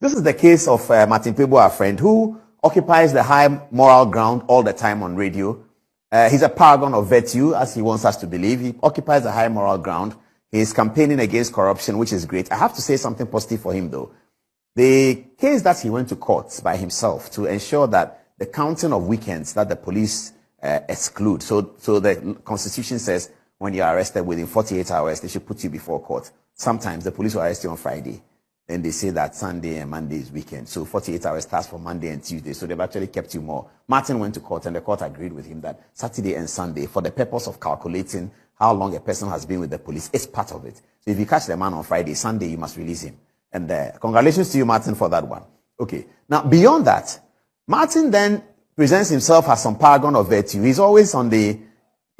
This is the case of Martin Kpebu, our friend, who occupies the high moral ground all the time on radio. He's a paragon of virtue, as he wants us to believe. He occupies the high moral ground. He's campaigning against corruption, which is great. I have to say something positive for him, though. The case that he went to court by himself to ensure that the counting of weekends that the police exclude. So the Constitution says when you are arrested within 48 hours, they should put you before court. Sometimes the police will arrest you on Friday. Then they say that Sunday and Monday is weekend. So 48 hours starts for Monday and Tuesday. So they've actually kept you more. Martin went to court and the court agreed with him that Saturday and Sunday, for the purpose of calculating how long a person has been with the police, is part of it. So if you catch the man on Friday, Sunday, you must release him. And congratulations to you, Martin, for that one. Okay. Now, beyond that, Martin then presents himself as some paragon of virtue. He's always on the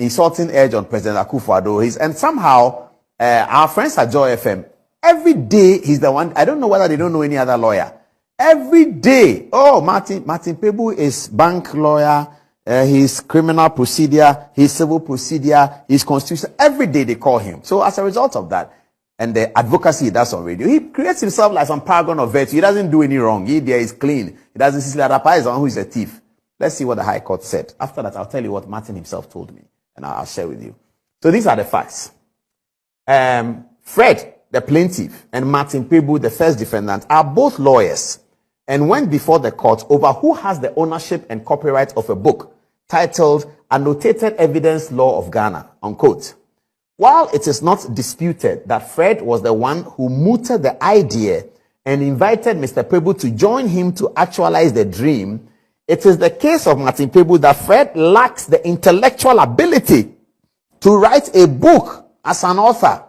insulting edge on President Akufo-Addo. And somehow, our friends at Joy FM, every day he's the one. I don't know whether they don't know any other lawyer. Every day, Martin Kpebu is bank lawyer, he's criminal procedure, he's civil procedure, he's constitution. Every day they call him. So as a result of that, and the advocacy he does on radio, he creates himself like some paragon of virtue. He doesn't do any wrong. He there is clean. He doesn't see that Apa is the one who is a thief. Let's see what the High Court said. After that, I'll tell you what Martin himself told me, and I'll share with you. So these are the facts. Fred, the plaintiff, and Martin Kpebu, the first defendant, are both lawyers and went before the court over who has the ownership and copyright of a book titled Annotated Evidence Law of Ghana, unquote. While it is not disputed that Fred was the one who mooted the idea and invited Mr. Kpebu to join him to actualize the dream, it is the case of Martin Kpebu that Fred lacks the intellectual ability to write a book as an author.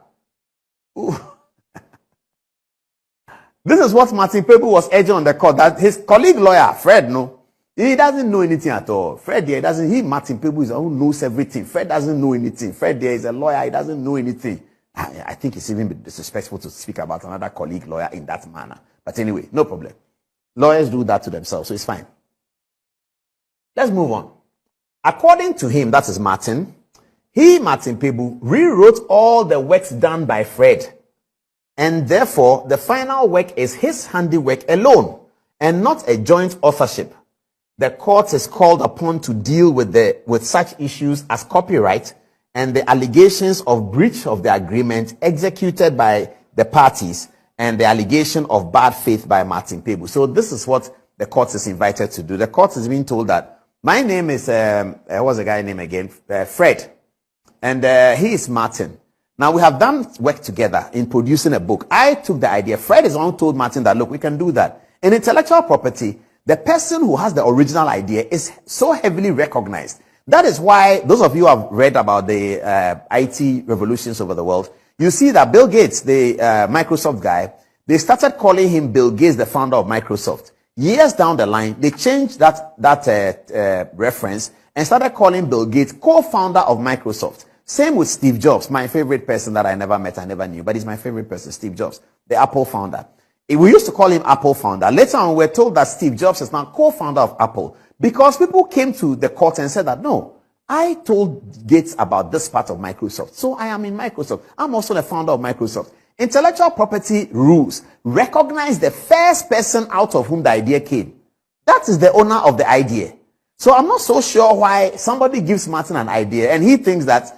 This is what Martin Kpebu was urging on the court, that his colleague lawyer, Fred, he doesn't know anything at all. Fred there Martin Kpebu is the one who knows everything. Fred doesn't know anything. Fred there is a lawyer, he doesn't know anything. I think it's even disrespectful to speak about another colleague lawyer in that manner. But anyway, no problem. Lawyers do that to themselves, so it's fine. Let's move on. According to him, that is Martin, Martin Kpebu, rewrote all the works done by Fred. And therefore, the final work is his handiwork alone and not a joint authorship. The court is called upon to deal with such issues as copyright and the allegations of breach of the agreement executed by the parties and the allegation of bad faith by Martin Kpebu. So this is what the court is invited to do. The court is being told that my name is, what's the guy's name again? Fred. And he is Martin. Now, we have done work together in producing a book. I took the idea. Fred is the one who told Martin that, look, we can do that. In intellectual property, the person who has the original idea is so heavily recognized. That is why those of you who have read about the IT revolutions over the world, you see that Bill Gates, the Microsoft guy, they started calling him Bill Gates, the founder of Microsoft. Years down the line, they changed that reference and started calling Bill Gates co-founder of Microsoft. Same with Steve Jobs, my favorite person that I never met, I never knew, but he's my favorite person, Steve Jobs, the Apple founder. We used to call him Apple founder. Later on, we're told that Steve Jobs is now co-founder of Apple because people came to the court and said that, no, I told Gates about this part of Microsoft, so I am in Microsoft. I'm also the founder of Microsoft. Intellectual property rules recognize the first person out of whom the idea came. That is the owner of the idea. So I'm not so sure why somebody gives Martin an idea and he thinks that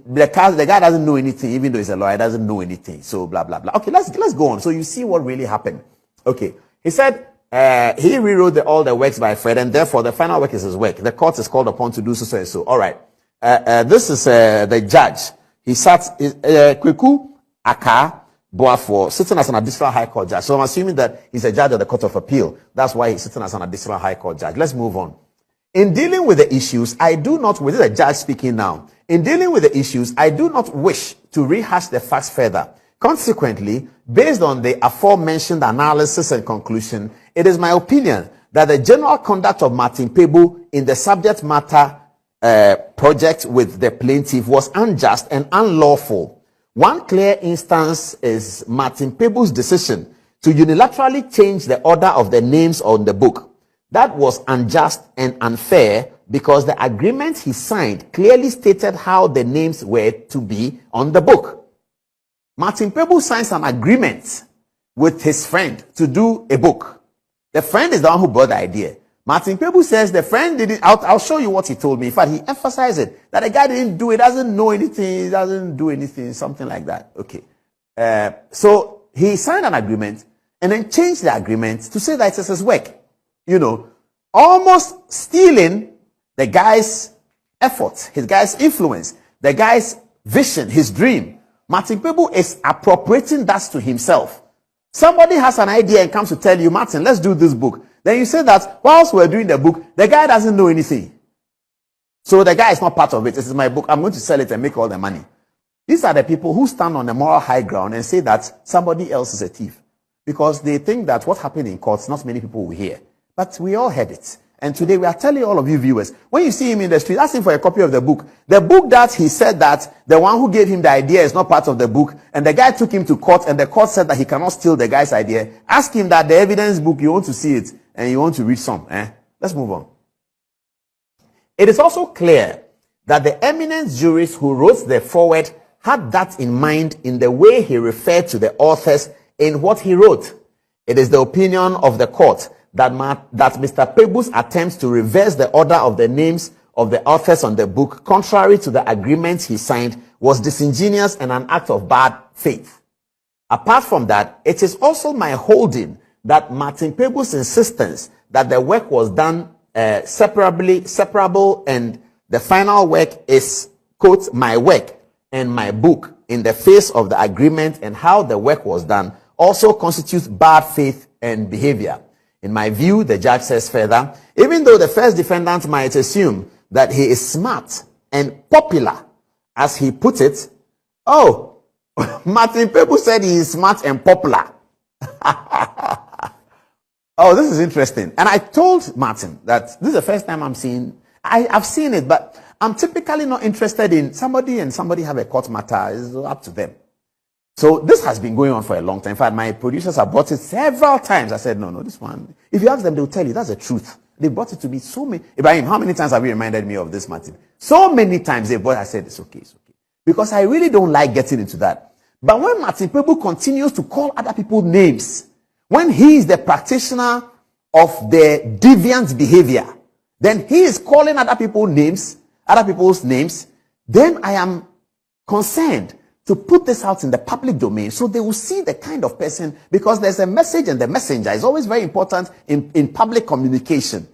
the guy doesn't know anything, even though he's a lawyer, doesn't know anything. So blah, blah, blah. Okay, let's go on. So you see what really happened. Okay. He said he rewrote all the works by Fred, and therefore the final work is his work. The court is called upon to do so and so. All right. This is the judge. He sat, Kweku Aka Boafo, sitting as an additional high court judge. So I'm assuming that he's a judge of the Court of Appeal. That's why he's sitting as an additional high court judge. Let's move on. In dealing with the issues, I do not, with the judge speaking now, in dealing with the issues, I do not wish to rehash the facts further. Consequently, based on the aforementioned analysis and conclusion, it is my opinion that the general conduct of Martin Kpebu in the subject matter project with the plaintiff was unjust and unlawful. One clear instance is Martin Kpebu's decision to unilaterally change the order of the names on the book. That was unjust and unfair because the agreement he signed clearly stated how the names were to be on the book. Martin Kpebu signs an agreement with his friend to do a book. The friend is the one who brought the idea. Martin Kpebu says the friend didn't. I'll show you what he told me. In fact, he emphasized it, that the guy didn't do it, doesn't know anything, doesn't do anything, something like that. Okay. So he signed an agreement and then changed the agreement to say that it's his work. You know, almost stealing the guy's effort, his guy's influence, the guy's vision, his dream. Martin Kpebu is appropriating that to himself. Somebody has an idea and comes to tell you, Martin, let's do this book. Then you say that whilst we're doing the book, the guy doesn't know anything. So the guy is not part of it. This is my book. I'm going to sell it and make all the money. These are the people who stand on the moral high ground and say that somebody else is a thief. Because they think that what happened in courts, not many people will hear. But we all heard it. And today we are telling all of you viewers, when you see him in the street, ask him for a copy of the book that he said that the one who gave him the idea is not part of the book, and the guy took him to court, and the court said that he cannot steal the guy's idea. Ask him that the evidence book, you want to see it, and you want to read some. Let's move on. It is also clear that the eminent jurist who wrote the foreword had that in mind in the way he referred to the authors in what he wrote. It is the opinion of the court that Mr. Kpebu's attempts to reverse the order of the names of the authors on the book, contrary to the agreements he signed, was disingenuous and an act of bad faith. Apart from that, it is also my holding that Martin Kpebu's insistence that the work was done separable and the final work is, quote, my work and my book in the face of the agreement and how the work was done also constitutes bad faith and behavior. In my view, the judge says further, even though the first defendant might assume that he is smart and popular, as he put it, oh, Martin Kpebu said he is smart and popular. Oh, this is interesting. And I told Martin that this is the first time I'm seeing, I've seen it, but I'm typically not interested in somebody have a court matter. It's up to them. So this has been going on for a long time. In fact, my producers have brought it several times. I said, no, this one. If you ask them, they'll tell you that's the truth. They brought it to me so many. Ibrahim, how many times have you reminded me of this, Martin? So many times they brought. I said, it's okay. Because I really don't like getting into that. But when Martin Kpebu continues to call other people names, when he is the practitioner of the deviant behavior, then he is calling other people's names, then I am concerned to put this out in the public domain so they will see the kind of person, because there's a message and the messenger. Is always very important in public communication.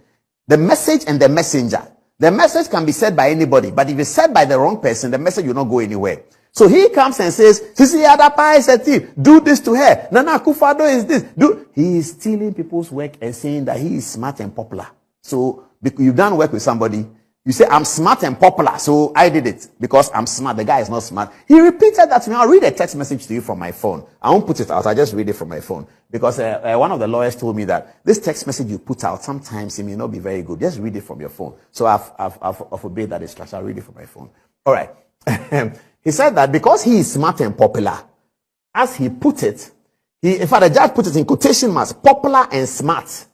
The message and the messenger. The message can be said by anybody, but if it's said by the wrong person, the message will not go anywhere. So he comes and says, Sisi Adapa is a thief. Do this to her. Nana Akufo-Addo is this. He is stealing people's work and saying that he is smart and popular. So you've done work with somebody. You say, I'm smart and popular, so I did it because I'm smart. The guy is not smart. He repeated that to me. I'll read a text message to you from my phone. I won't put it out. I'll just read it from my phone. Because one of the lawyers told me that this text message you put out, sometimes it may not be very good. Just read it from your phone. So I've obeyed that instruction. I'll read it from my phone. All right. He said that because he is smart and popular, as he put it, in fact, the judge put it in quotation marks, popular and smart.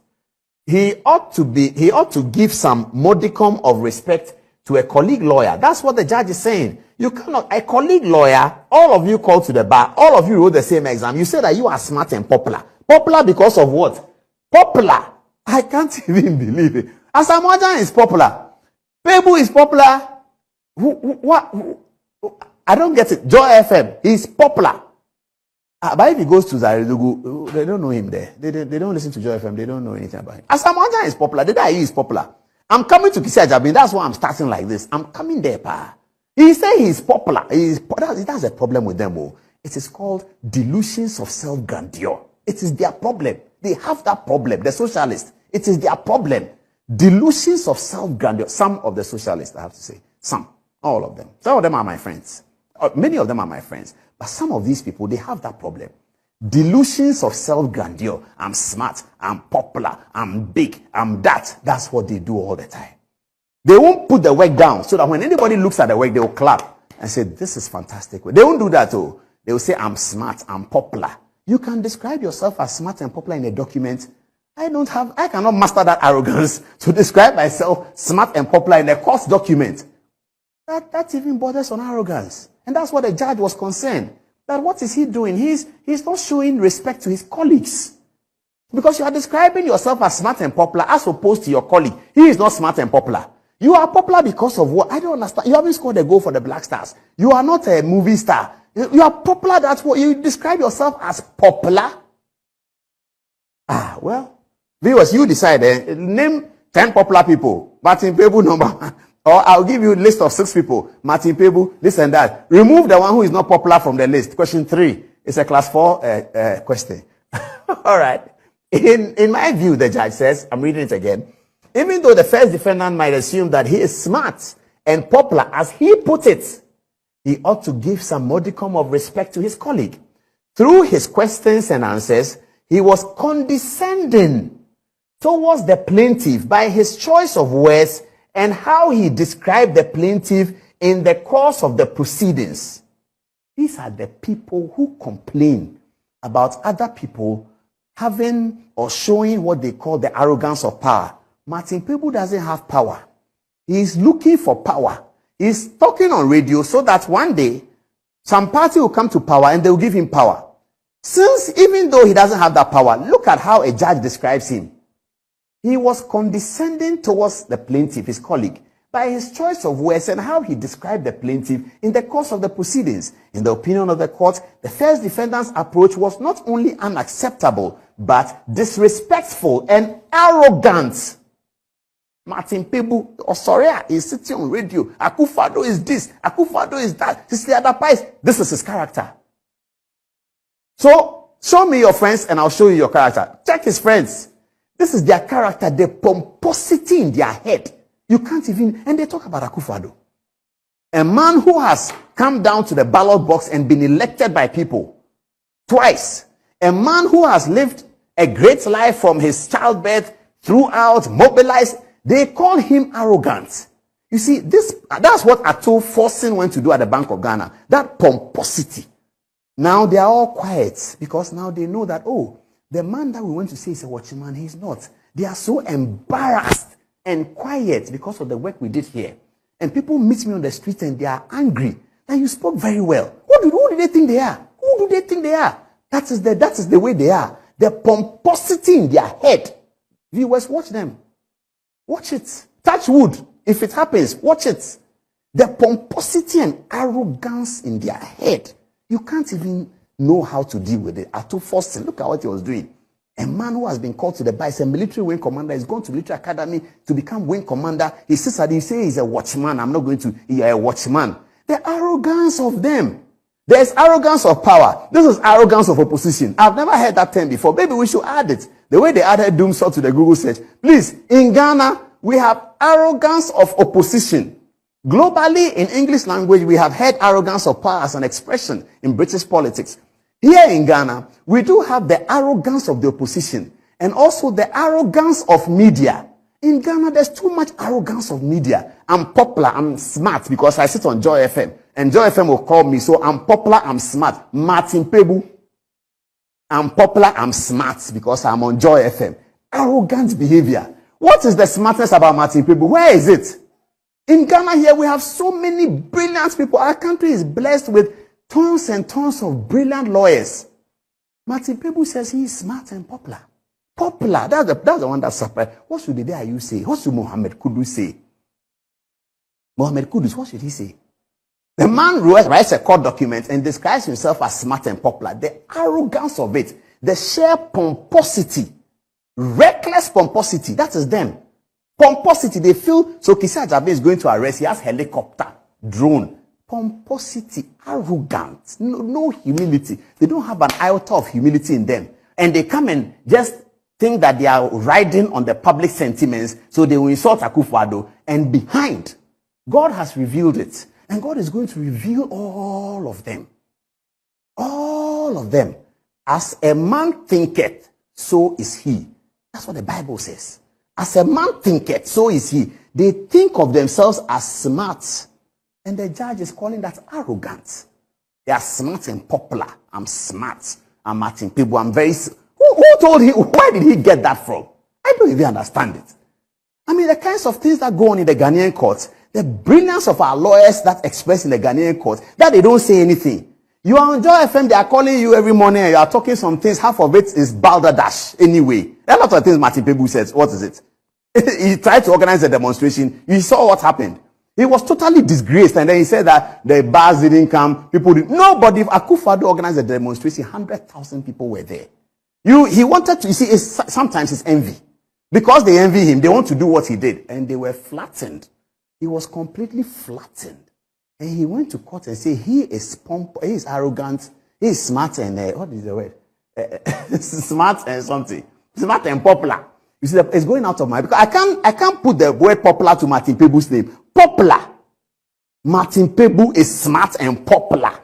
He ought to give some modicum of respect to a colleague lawyer. That's what the judge is saying. You cannot, a colleague lawyer, all of you called to the bar, all of you wrote the same exam. You say that you are smart and popular. Popular because of what? Popular. I can't even believe it. Asamoah is popular. Kpebu is popular. What? I don't get it. Joy FM, he's popular. But if he goes to Zaredugu, they don't know him there. They don't listen to Joy FM. They don't know anything about him. Asamoah is popular. The guy is popular. I'm coming to Kisi Ajabin. That's why I'm starting like this. I'm coming there, pa. He say he's popular. That's a problem with them. Oh. It is called delusions of self-grandeur. It is their problem. They have that problem. The socialists. It is their problem. Delusions of self-grandeur. Some of the socialists, I have to say. Some. All of them. Some of them are my friends. Many of them are my friends. But some of these people, they have that problem. Delusions of self-grandeur. I'm smart. I'm popular. I'm big. I'm that. That's what they do all the time. They won't put the work down so that when anybody looks at the work, they will clap and say, this is fantastic. They won't do that, though. They will say, I'm smart. I'm popular. You can describe yourself as smart and popular in a document. I cannot master that arrogance to describe myself smart and popular in a court document. That even borders on arrogance. And that's what the judge was concerned. that what is he doing? He's not showing respect to his colleagues. Because you are describing yourself as smart and popular as opposed to your colleague. He is not smart and popular. You are popular because of what? I don't understand. You haven't scored a goal for the Black Stars. You are not a movie star. You are popular. That's what you describe yourself as popular. Well, viewers, you decide. Name 10 popular people. Martin Kpebu number 1. Or I'll give you a list of 6 people. Martin Kpebu, this and that. Remove the one who is not popular from the list. Question 3. It's a class 4 question. All right. In my view, the judge says, I'm reading it again. Even though the first defendant might assume that he is smart and popular, as he put it, he ought to give some modicum of respect to his colleague. Through his questions and answers, he was condescending towards the plaintiff by his choice of words and how he described the plaintiff in the course of the proceedings. These are the people who complain about other people having or showing what they call the arrogance of power. Martin Kpebu doesn't have power. He's looking for power. He's talking on radio so that one day some party will come to power and they will give him power. Since even though he doesn't have that power, look at how a judge describes him. He was condescending towards the plaintiff, his colleague, by his choice of words and how he described the plaintiff in the course of the proceedings. In the opinion of the court, the first defendant's approach was not only unacceptable, but disrespectful and arrogant. Martin Kpebu, Osoria is sitting on radio. Akufo-Addo is this. Akufo-Addo is that. This is the other price. This is his character. So, show me your friends and I'll show you your character. Check his friends. This is their character, the pomposity in their head. You can't even, and they talk about Akufo-Addo. A man who has come down to the ballot box and been elected by people twice. A man who has lived a great life from his childbirth throughout, mobilized. They call him arrogant. You see, that's what Ato Forson went to do at the Bank of Ghana. That pomposity. Now they are all quiet because now they know that, oh, the man that we want to say is a watchman, he's not. They are so embarrassed and quiet because of the work we did here. And people meet me on the street and they are angry that you spoke very well. Who do they think they are? Who do they think they are? That is the way they are. The pomposity in their head. Viewers, watch them. Watch it. Touch wood. If it happens, watch it. The pomposity and arrogance in their head. You can't even know how to deal with it. Ato Forson, look at what he was doing. A man who has been called to the bar, is a military wing commander, is going to military academy to become wing commander. He sits at, he says he's a watchman. I'm not going to, you're a watchman. The arrogance of them. There's arrogance of power. This is arrogance of opposition. I've never heard that term before. Maybe we should add it. The way they added Doomsort to the Google search. Please, in Ghana, we have arrogance of opposition. Globally, in English language, we have heard arrogance of power as an expression in British politics. Here in Ghana, we do have the arrogance of the opposition and also the arrogance of media. In Ghana, there's too much arrogance of media. I'm popular, I'm smart because I sit on Joy FM. And Joy FM will call me, so I'm popular, I'm smart. Martin Kpebu, I'm popular, I'm smart because I'm on Joy FM. Arrogant behavior. What is the smartness about Martin Kpebu? Where is it? In Ghana here, we have so many brilliant people. Our country is blessed with tons and tons of brilliant lawyers. Martin Kpebu says he is smart and popular. Popular. That's the one that's surprised. What should the Ayu say? What should Mohammed Kudus say? Mohammed Kudus, what should he say? The man writes a court document and describes himself as smart and popular. The arrogance of it, the sheer pomposity, reckless pomposity, that is them. Pomposity, they feel, so Kisi Ajabe is going to arrest, he has helicopter, drone. Pomposity, arrogant, no humility. They don't have an iota of humility in them. And they come and just think that they are riding on the public sentiments, so they will insult Akufo-Addo. And behind, God has revealed it. And God is going to reveal all of them. All of them. As a man thinketh, so is he. That's what the Bible says. As a man thinketh, so is he. They think of themselves as smart. And the judge is calling that arrogant. They are smart and popular. I'm smart. I'm Martin Kpebu. I'm very... Who told him? Where did he get that from? I don't even understand it. I mean, the kinds of things that go on in the Ghanaian courts, the brilliance of our lawyers that express in the Ghanaian court, that they don't say anything. You are on Joy FM, they are calling you every morning, and you are talking some things, half of it is balderdash anyway. There are lots of things Martin Kpebu says. What is it? He tried to organize a demonstration. You saw what happened. He was totally disgraced, and then he said that the bars didn't come, people didn't. Nobody, if Akufo-Addo organized a demonstration, 100,000 people were there. He wanted to, you see, sometimes it's envy. Because they envy him, they want to do what he did, and they were flattened. He was completely flattened. And he went to court and said, he is arrogant, he is smart and, what is the word? Smart and something. Smart and popular. You see, it's going out of my, because I can't put the word popular to Martin Kpebu's name. Popular. Martin Kpebu is smart and popular.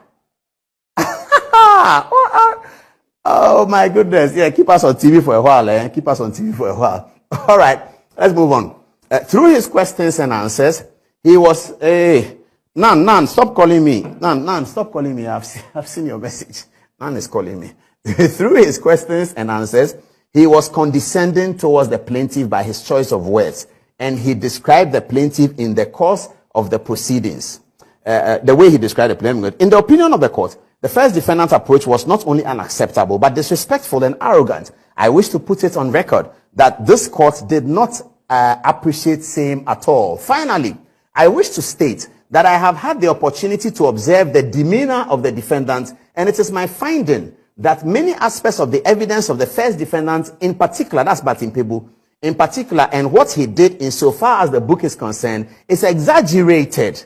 Oh my goodness. Yeah, keep us on TV for a while, Keep us on TV for a while. All right, let's move on. Through his questions and answers, he was Nan, stop calling me. Nan, stop calling me. I've seen your message. Nan is calling me. Through his questions and answers, he was condescending towards the plaintiff by his choice of words, and he described the plaintiff in the course of the proceedings. The way he described the plaintiff. In the opinion of the court, the first defendant's approach was not only unacceptable, but disrespectful and arrogant. I wish to put it on record that this court did not appreciate same at all. Finally, I wish to state that I have had the opportunity to observe the demeanor of the defendant, and it is my finding that many aspects of the evidence of the first defendant, in particular, that's Martin Kpebu, in particular, and what he did insofar as the book is concerned, is exaggerated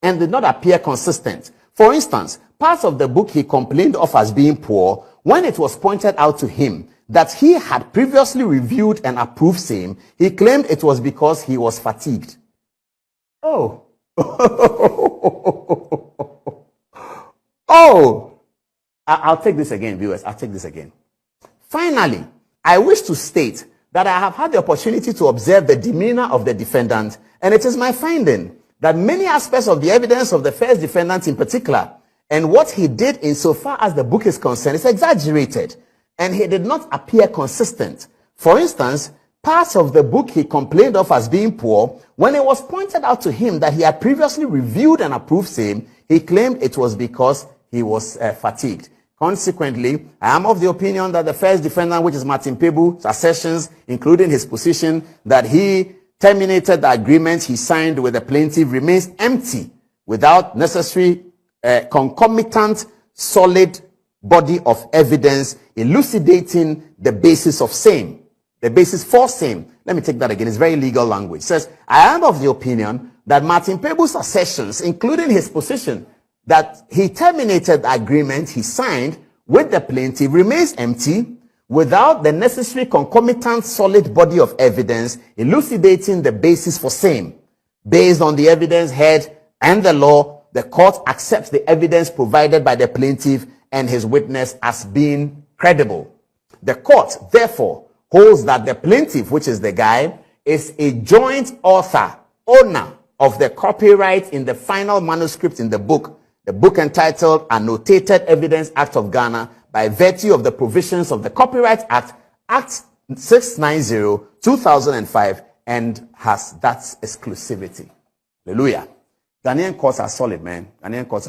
and did not appear consistent. For instance, parts of the book he complained of as being poor, when it was pointed out to him that he had previously reviewed and approved same, he claimed it was because he was fatigued. Oh. I'll take this again, viewers. I'll take this again. Finally, I wish to state that I have had the opportunity to observe the demeanor of the defendant, and it is my finding that many aspects of the evidence of the first defendant in particular, and what he did insofar as the book is concerned, is exaggerated, and he did not appear consistent. For instance, parts of the book he complained of as being poor, when it was pointed out to him that he had previously reviewed and approved same, he claimed it was because he was fatigued. Consequently, I am of the opinion that the first defendant, which is Martin Kpebu's assertions, including his position that he terminated the agreement he signed with the plaintiff, remains empty without necessary concomitant solid body of evidence elucidating the basis of same. The basis for same. Let me take that again. It's very legal language. It says, I am of the opinion that Martin Kpebu's assertions, including his position that he terminated the agreement he signed with the plaintiff, remains empty without the necessary concomitant solid body of evidence elucidating the basis for same. Based on the evidence heard and the law, the court accepts the evidence provided by the plaintiff and his witness as being credible. The court, therefore, holds that the plaintiff, which is the guy, is a joint author, owner of the copyright in the final manuscript in the book entitled Annotated Evidence Act of Ghana, by virtue of the provisions of the Copyright Act, Act 690, 2005, and has that exclusivity. Hallelujah. Ghanaian courts are solid, man. Ghanaian courts are